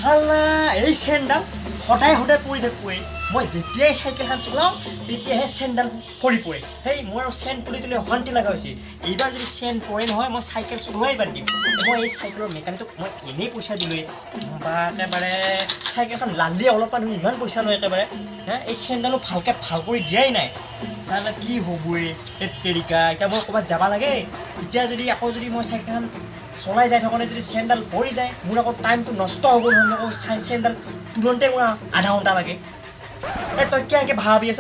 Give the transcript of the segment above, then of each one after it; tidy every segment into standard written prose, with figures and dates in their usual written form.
চালা এই চেণ্ডাল সদায় সদায় পৰি থাকোৱে মই যেতিয়াই চাইকেলখন চলাওঁ তেতিয়াহে চেণ্ডাল পৰি পৰে সেই মোৰ আৰু চেন পৰি তুলি অশান্তি লগা হৈছে এইবাৰ যদি চেন পৰে নহয় মই চাইকেল চলোৱাই বাদ দিম মই এই চাইকেলৰ মেকানিকক মই এনেই পইচা দিলোঁৱে বা একেবাৰে চাইকেলখন লালি অলপমান ইমান পইচা লয় একেবাৰে হে এই চেণ্ডালো ভালকৈ ভাল কৰি দিয়াই নাই চালা কি হ'বই এই তেৰিকা এতিয়া মই ক'ৰবাত যাব লাগে এতিয়া যদি আকৌ যদি মই চাইকেলখন চলাই যাই থাকোঁতে যদি চেণ্ডাল পৰি যায় মোৰ আকৌ টাইমটো নষ্ট হ'ব নহয় আকৌ চেণ্ডাল তুলন্তে মোৰ আধা ঘণ্টা লাগে এই তই কিয় ভাবি আছ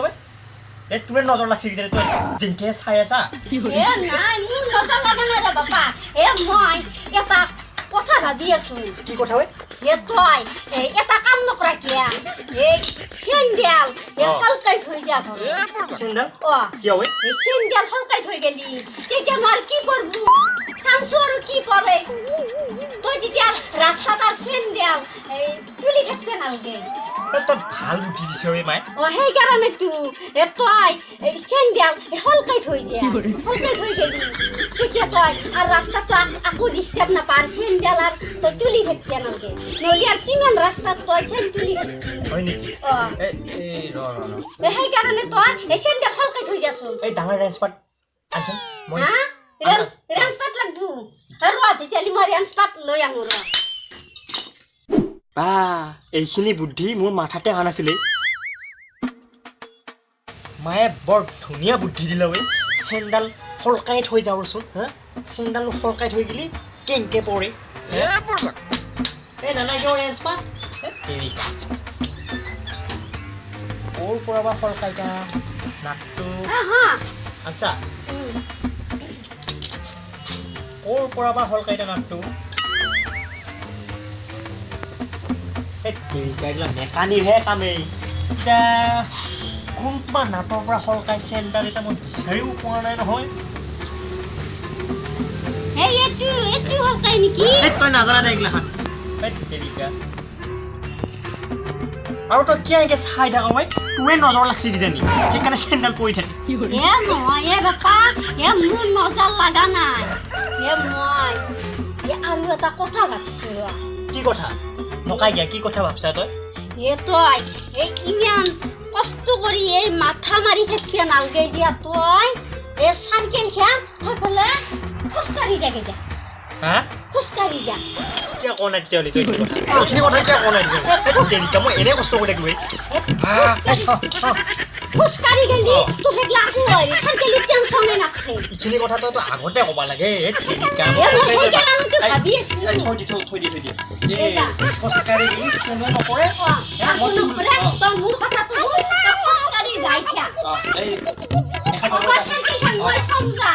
এই তোৰে নজৰ লাগছে কিজানি তই যেনকে চাই আছা নাই মোৰ নজৰ লগা নাই ৰে বাপা মই এটা কথা ভাবি আছো কি কথা হয় তই এটা কাম নকৰা কিয়া চেণ্ডেল হলকাই থৈ যা চেণ্ডেল কি হয় চেণ্ডেল হলকাই থৈ গেলি তেতিয়া মাৰ কি কৰবু চামছু আৰু কি করে তই যেতিয়া রাস্তাত আর চেণ্ডেল তুলি থাকবে নালগে তই ভাল বুদ্ধি দিছ ঐ মাই সেই কাৰণে তই চেণ্ডেল হলকাই থৈ যা হলকাই থৈ গেলি তেতিয়া তই আর রাস্তাত আকৌ ডিস্টার্ব নাপার চেণ্ডেল আর তই তুলি থাকবে নালগে নলি আর কিমান রাস্তাত তই চেন তুলি থাকবি হয় নেকি সেই কাৰণে তই চেণ্ডেল হলকাই থৈ যাচোন এই ডাঙৰ ৰেঞ্চপাত আনচোন মই ৰেঞ্চপাত লাগবো আৰু তেতিয়ালি মই ৰেঞ্চপাত লৈ আহো ৰ এইখিনি বুদ্ধি মোৰ মাথাতে অহা নাছিলে মায়ে বৰ ধুনীয়া বুদ্ধি দিলে ঐ চেণ্ডাল হলকাই থৈ যাওঁচোন হা চেণ্ডাল হলকাই থৈ গেলি কেংকে পৰে এই নালাগে ৰেঞ্চপাত ক'ৰ পৰা বা হলকাই যাম নাকটো আচ্ছা ক'ৰ পৰা বা হলকাইটা নাকটো মেকানিকহে কামেই এতিয়া কোনবা নাটৰ পৰা হলকাই চেণ্ডাল এটা মই বিচাৰিও পোৱা নাই নহয় তই নাজানা দে এইগিলাখান আৰু তই কিয় এনেকৈ চাই থাক মই তোৰে নজৰ লাগছে কিজানি সেইকাৰণে চেণ্ডাল পৰি থাকে নহয় বাপা মোৰ নজৰ লগা নাই মই আৰু এটা কথা ভাবছো কি কথা নকাই দিয়া কি কথা ভাবছা তই তই ইমান কষ্ট কৰি এই মাথা মাৰি থাকিব নালগে যে তই চাইকেল খান থৈ পেলাই খোজকাঢ়ি যাগে যা খোজকাঢ়ি যা কিয় কোৱা নাই তেতিয়াহ'লে তই এইখিনি কথা কিয় কোৱা নাই তেৰিকা মই এনেই কষ্ট কৰি থাকিলোঁ খোজকাঢ়ি গেলি তোৰ সেইগিলা আকৌ চাইকেলৰ টেনচনে নাথাকে এইখিনি কথা তই আগতে ক'ব লাগে ভাবি আছো থৈ দি খোজকাঢ়ি গেলি চেনে নপৰে তই মোৰ কথাটো খোজকাঢ়ি যাই থাক চাইকেলখন মই থম যা